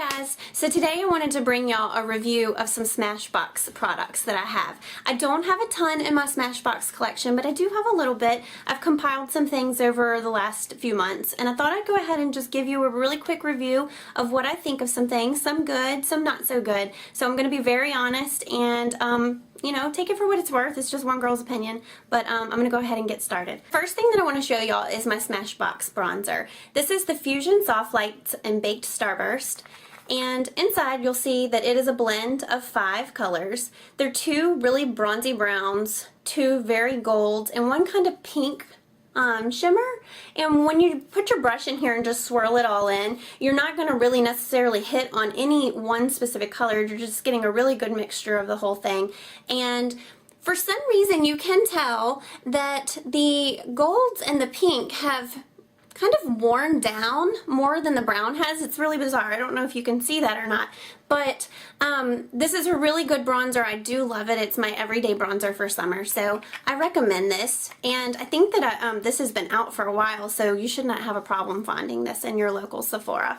Hi guys, so today I wanted to bring y'all a review of some Smashbox products that I have. I don't have a ton in my Smashbox collection, but I do have a little bit. I've compiled some things over the last few months, and I thought I'd go ahead and just give you a really quick review of what I think of some things, some good, some not so good. So I'm going to be very honest and you know, take it for what it's worth. It's just one girl's opinion, but I'm going to go ahead and get started. First thing that I want to show y'all is my Smashbox bronzer. This is the Fusion Softlights and Baked Starburst, and inside you'll see that it is a blend of 5 colors. They're 2 really bronzy browns, 2 very golds, and 1 kind of pink shimmer. And when you put your brush in here and just swirl it all in, you're not going to really necessarily hit on any one specific color. You're just getting a really good mixture of the whole thing. And for some reason you can tell that the golds and the pink have kind of worn down more than the brown has. It's really bizarre. I don't know if you can see that or not, but this is a really good bronzer. I do love it. It's my everyday bronzer for summer, so I recommend this. And I think that this has been out for a while, so you should not have a problem finding this in your local Sephora.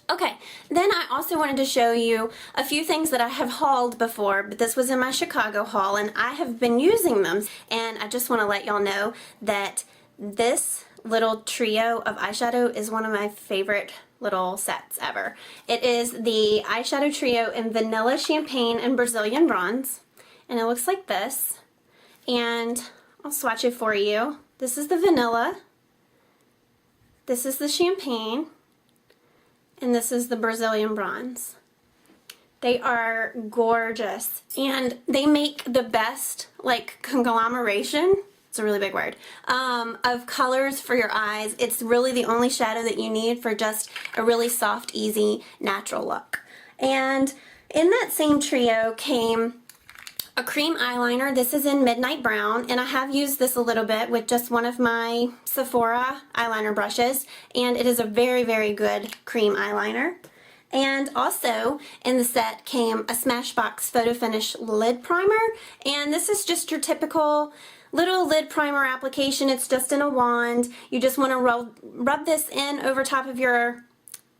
Okay, then I also wanted to show you a few things that I have hauled before, but this was in my Chicago haul, and I have been using them, and I just want to let y'all know that this little trio of eyeshadow is one of my favorite little sets ever. It is the eyeshadow trio in Vanilla, Champagne, and Brazilian Bronze, and it looks like this. And I'll swatch it for you. This is the Vanilla, this is the Champagne, and this is the Brazilian Bronze. They are gorgeous, and they make the best, like, conglomeration, it's a really big word, of colors for your eyes. It's really the only shadow that you need for just a really soft, easy, natural look. And in that same trio came a cream eyeliner. This is in Midnight Brown, and I have used this a little bit with just one of my Sephora eyeliner brushes, and it is a very, very good cream eyeliner. And also in the set came a Smashbox Photo Finish Lid Primer, and this is just your typical little lid primer application. It's just in a wand. You just want to rub this in over top of your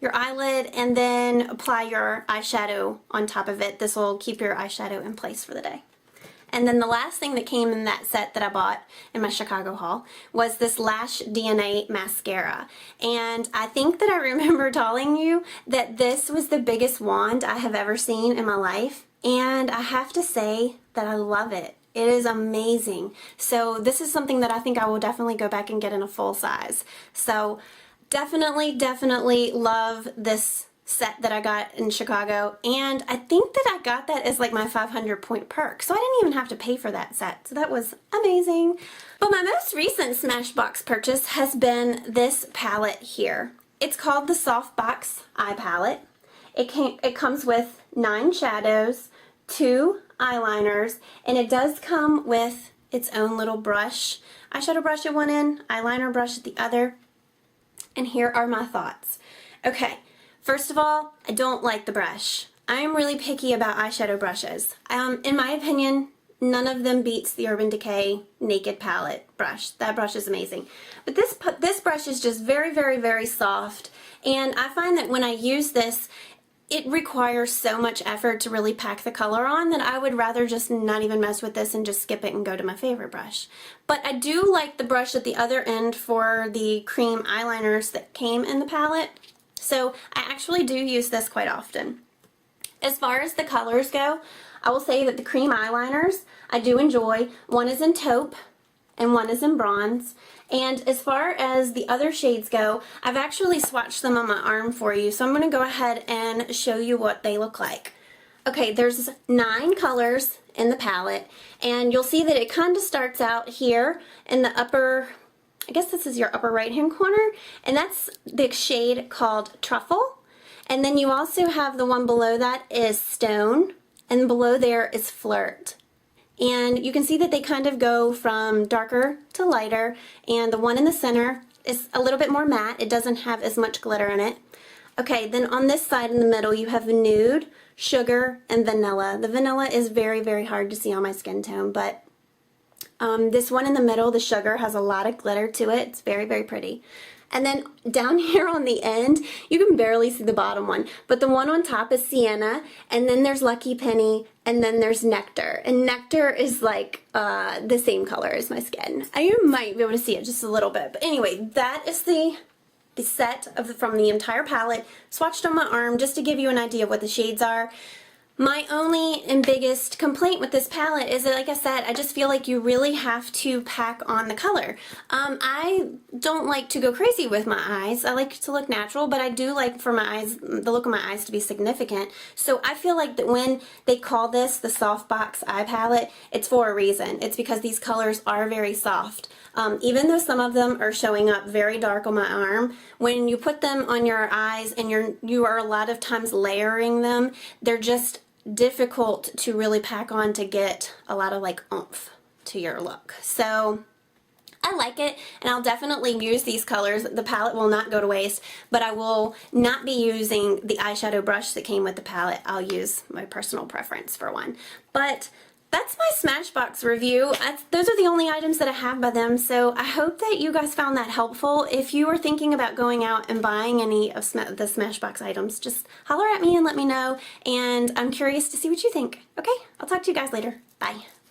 eyelid and then apply your eyeshadow on top of it. This will keep your eyeshadow in place for the day. And then the last thing that came in that set that I bought in my Chicago haul was this Lash DNA Mascara. And I think that I remember telling you that this was the biggest wand I have ever seen in my life. And I have to say that I love it. It is amazing. So this is something that I think I will definitely go back and get in a full size. So definitely love this set that I got in Chicago, and I think that I got that as like my 500 point perk, so I didn't even have to pay for that set, so that was amazing. But my most recent Smashbox purchase has been this palette here. It's called the Softbox Eye Palette. It comes with 9 shadows, 2 eyeliners, and it does come with its own little brush. Eyeshadow brush at one end, eyeliner brush at the other. And here are my thoughts. Okay, first of all, I don't like the brush. I am really picky about eyeshadow brushes. In my opinion, none of them beats the Urban Decay Naked Palette brush. That brush is amazing. But this brush is just very, very soft, and I find that when I use this, it requires so much effort to really pack the color on that I would rather just not even mess with this and just skip it and go to my favorite brush. But I do like the brush at the other end for the cream eyeliners that came in the palette, so I actually do use this quite often. As far as the colors go, I will say that the cream eyeliners I do enjoy. One is in taupe and one is in bronze. And as far as the other shades go, I've actually swatched them on my arm for you, so I'm going to go ahead and show you what they look like. Okay, there's 9 colors in the palette, and you'll see that it kind of starts out here in the upper, I guess this is your upper right hand corner, and that's the shade called Truffle. And then you also have the one below that is Stone, and below there is Flirt. And you can see that they kind of go from darker to lighter, and the one in the center is a little bit more matte. It doesn't have as much glitter in it. Okay, then on this side in the middle you have Nude, Sugar, and Vanilla. The Vanilla is very hard to see on my skin tone, but this one in the middle, the Sugar, has a lot of glitter to it. It's very pretty. And then down here on the end, you can barely see the bottom one, but the one on top is Sienna, and then there's Lucky Penny, and then there's Nectar. And Nectar is like the same color as my skin. You might be able to see it just a little bit. But anyway, that is the set from the entire palette, swatched on my arm just to give you an idea of what the shades are. My only and biggest complaint with this palette is that, like I said, I just feel like you really have to pack on the color. I don't like to go crazy with my eyes. I like to look natural, but I do like for my eyes, the look of my eyes to be significant. So I feel like that when they call this the Softbox Eye Palette, it's for a reason. It's because these colors are very soft. Even though some of them are showing up very dark on my arm, when you put them on your eyes and you are a lot of times layering them, they're just difficult to really pack on to get a lot of like oomph to your look. So I like it, and I'll definitely use these colors. The palette will not go to waste, but I will not be using the eyeshadow brush that came with the palette. I'll use my personal preference for one. But that's my Smashbox review. Those are the only items that I have by them, so I hope that you guys found that helpful. If you are thinking about going out and buying any of the Smashbox items, just holler at me and let me know, and I'm curious to see what you think. Okay, I'll talk to you guys later. Bye.